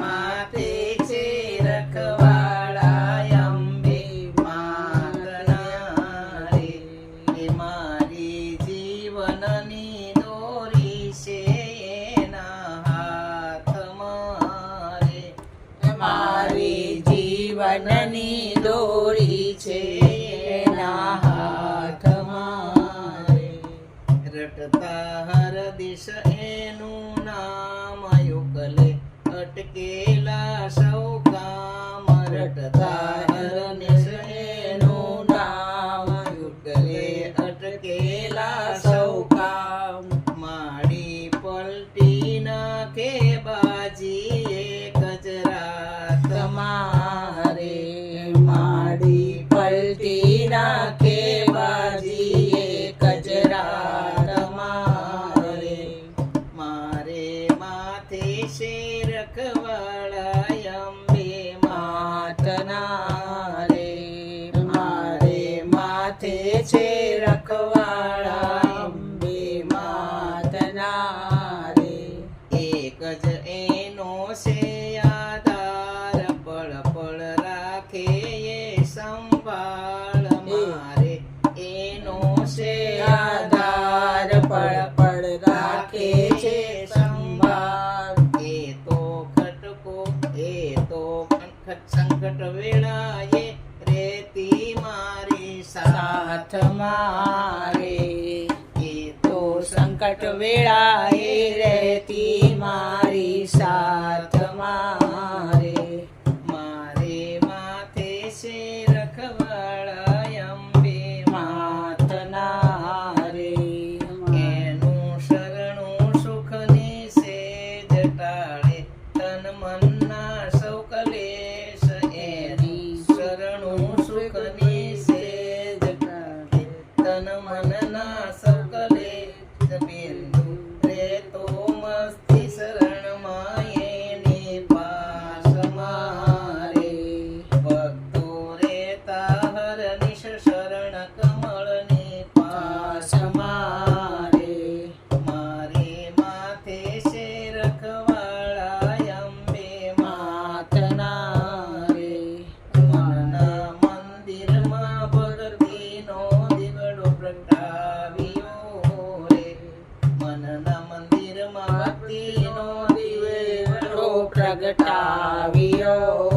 માતે છે રખવાળા અંબે માતના રે. મારી જીવનની દોરી છે એના હાથમાં રે. મારી જીવનની દોરી છે એના હાથમાં રે. રટતા હર દિશ એનું નામ યુગલે અટકેલા સૌ કામ. રટતા હર દિશ એનું નામ યુગલે અટકેલા સૌ કામ. માડી પલટી નાખે બાજી એક જ રાતમાં તમારે માડી પલટી નાખે બાજી એક જ રાતમાં રે. મારે માથે છે રખવાળા અંબે માતના રે. મારે માથે છે રખવાળા અંબે માતના રે. એક જ એનો છે આધાર પળ પળ રાખે એ સંભાળ. મારે એનો છે આધાર પળ પળ રાખે છે સંભાળ. એ તો ખટકો એ તો સંકટ વેળાએ રેતી મારી સાથ. સાથમાં રે. એ તો સંકટ વેળાએ રહેતી મારી સાથમાં રે. મારે માથે છે રખવાળા અંબે માતના રે. એનું શરણું સુખની સેજ ટાળે તન મનના સૌ કલેશ. એની શરણું સુખની સેજ ટાળે તન મનના સૌ કલેશ. બિંદુ રે તો મસ્તી શરણમાં એની પાસમાં રે. ભક્તો રેતા હરનિશ શરણ કમળની પાસમાં રે. મારે માથે છે રખવાળા અંબે માતના રે. મનના મંદિરમાં ભક્તિનો દીવડો પ્રગટાવ્યો રે. મનના મંદિરમાં ભક્તિનો દીવડો પ્રગટાવ્યો